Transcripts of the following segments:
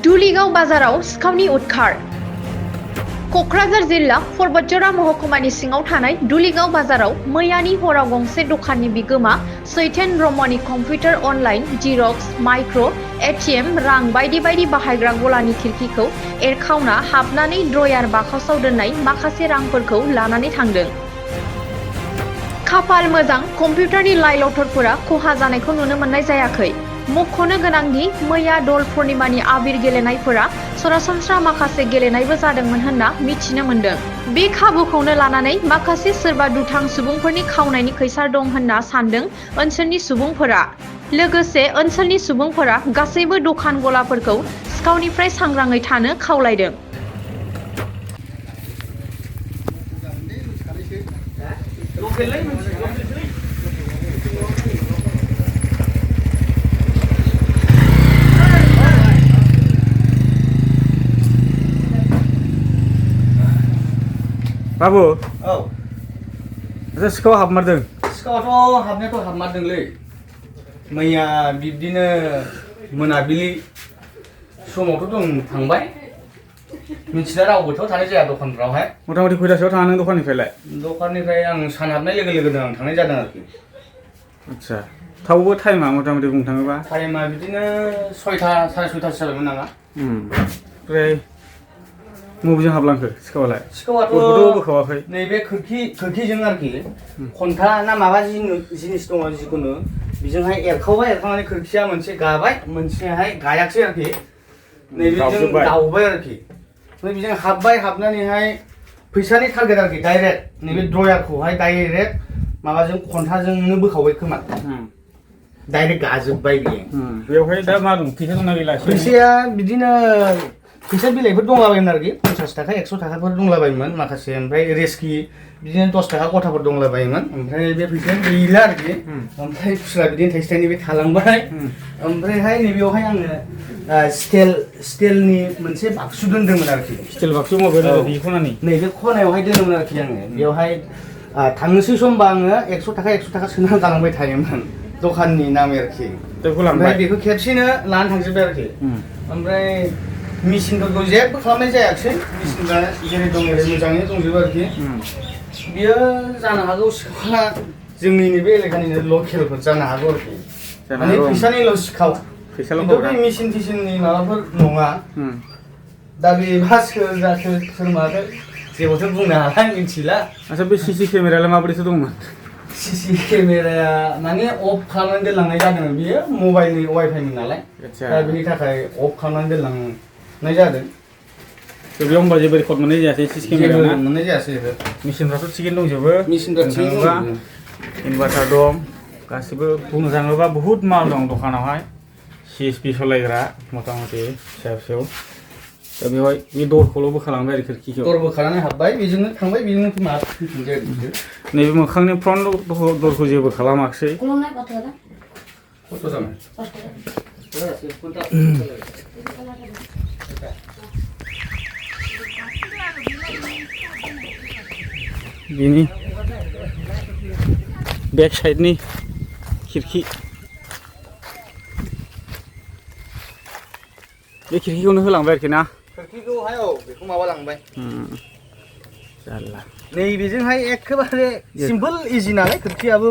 दुलिगाव बाजाराव सिखावनि उदखार क'क्राझार जिल्ला बतझर महकुमानि सिङाव थानाय दुलिगाव बाजाराव मैयानि हराव गंसे दखाननि बिगोमा सैथेन ब्रह्मनि computer online xerox micro' ATM रां बायदि बायदि बाहायग्रा गलानि खिरखिखौ एरखावना हाबनानै ड्रयार बाकसाव दोननाय माखासे रांफोरखौ लानानै थांदों। खाफाल मोजां कम्पिउटारनि लाइ लथरफोरा खहा जानायखौ नुनो मोननाय जायाखै। मख'नो गोनांदि मैया दल पूर्णिमानि आबिर गेलेनायफोरा सरासनस्रा माखासे गेलेनायबो जादोंमोन होनना मिथिनो मोन्दों। बे खाबुखौनो लानानै माखासे सोरबा दुथां सुबुंफोरनि खावनायनि खैसार दं होनना सान्दों ओनसोलनि सुबुंफोरा। लोगोसे ओनसोलनि सुबुंफोरा गासैबो दखान गलाफोरखौ सिखावनिफ्राय सांग्राङै थानो खावलायदों। बाबु औ एसे सिखाव हाबमारदों। सिखावाथ' हाबनायाथ' हाबमारदोंलै मैया बिब्दिनो मोनाबिलि समावथ' जों थांबाय मिथिला रावबोथ' थानाय जाया दखानफ्रावहाय। मथा-मथि खयथासोआव थाङा नों दखाननिफ्रायलाय? दखाननिफ्राय आं सान हाबनाय लोगो लोगोनो आं थांनाय जादों आरोखि। आदसा थावबो टाइमा मथा-मथि बुंनो थाङोबा टाइमा बिदिनो 6टा साराय 6टासो जाबायमोन नामा। ओमफ्राय मबेजों हाबलांखो सिखावालाय? सिखावाथ' बोखावाखै नैबे खोरखिजों आरोखि खन्था ना माबा जिनिस दङ जिखुनु बेजोंहाय एरखावबाय। एरखावनानै खोरखिया मोनसे गाबाय मोनसेहाय गायाखिसै आरोखि नैबेजों दावबाय आरोखि। ओमफ्राय बेजों हाबबाय हाबनानैहाय फैसानि टारगेट आरोखि डाइरेक्ट नैबे ड्रयारखौहाय डाइरेक्ट माबाजों खन्थाजोंनो बोखावबाय खोमा। डाइरेक्ट गाजोब्बाय बियो। बेवहाय दा मा दं? फैसा दंना गैला? फैसाया बिदिनो फैसा बिलाइफोर दंलाबायोमोन आरोखि 50 थाखा 100 थाखाफोर दंलाबायोमोन माखासे। ओमफ्राय रेस्कि बिदिनो 10 थाखा गथाफोर दंलाबायोमोन। ओमफ्राय बे फैसाया गैला आरोखि। ओमफ्राय खुस्रा बिदिनो थाइसे थाइनै बे थालांबाय। ओमफ्रायहाय नैबेयावहाय आङो स्टिलनि मोनसे बाक्सु दोन्दोंमोन आरोखि। स्टिल बाक्सु माबायाव बे खनानि नैबे खनायावहाय दोनोमोन आरोखि आङो। बेवहाय थांनोसै समबा आङो 100 थाखा सोनानै गालांबाय थायोमोन दखाननि नामै आरोखि। ओमफ्राय बेखौ खेबसेनो लानानै थांजोब्बाय आरोखि। ओमफ्राय मेचिनफोरखौ जेबो खालामनाय जायाखिसै। मेचिनफ्रा जेरै दं ओरै मोजाङै दंजोबो आरोखि। बियो जानो हागौ सिखावआ जोंनि नैबे एलेकानिनो लकेलफोर जानो हागौ आरोखि। माने फैसानिल' सिखाव खिन्थु बे मेचिन टिचिननि माबाफोर नङा। दा बेबा सोर जाखो सोर माखो जेबोथ' बुंनो हाला मिथिला। आच्छा बे सिसि केमेरायालाय माबोरैथो दंमोन? सिसि केमेराया माने अफ खालामनानै दोनलांनाय जादों। बियो मबाइलनि वाइफाइमोन नालाय दा बिनि थाखाय अफ खालामनानै दोनलांनाय जादों। बेयाव होमबा जेबो रेकर्ड मोननाय जायासै सिसि केमेरा ना? मोननाय जायासै। मेचिनफ्राथ' थिगैनो दंजोबो। मेचिनफ्रा थिगैनो दंजोबो। इनभार्टार दं गासिबो। बुंनो थाङोबा बुहुत माल दं दखानावहाय CSP सालायग्रा मथा-मथि फिसा-फिसौ। दा बेवहाय बे दरखौल' बोखालांबाय आरो खोरखिखौ। दर बोखानानै हाबबाय बेजोंनो थांबाय बेजोंनो मा फैफिनबाय आरो बिसोर। नैबे मोखांनि फ्रन्ट दरखौ जेबो खालामाखिसै। बिनि बेक साइडनि खिरखि बे खिरखिखौनो होलांबाय आरोखि ना? खोरखिखौहाय औ बेखौ माबा लांबाय। जारला नैबेजोंहाय एखेबारे सिम्पोल इजि नालाय खोरखियाबो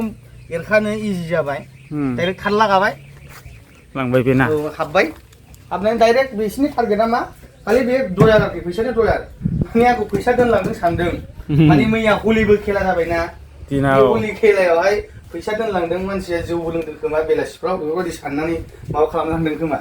एरखानो इजि जाबाय। डाइरेक्ट थारला गाबाय लांबाय बे ना? औ हाबबाय। हाबनानै डाइरेक्ट बिसिनि टारगेटआ मा खालि बे ड्रयार आरोखि फैसानि ड्रयार। माने आंखौ फैसा दोनलांदों सानदों। माने मैया हलिबो खेला जाबायना दिनाव बे हलि खेलायावहाय फैसा दोनलांदों मानसिया जौबो लोंदों खोमा बेलासिफ्राव बेफोरबायदि साननानै माबा खालामना होनदों खोमा।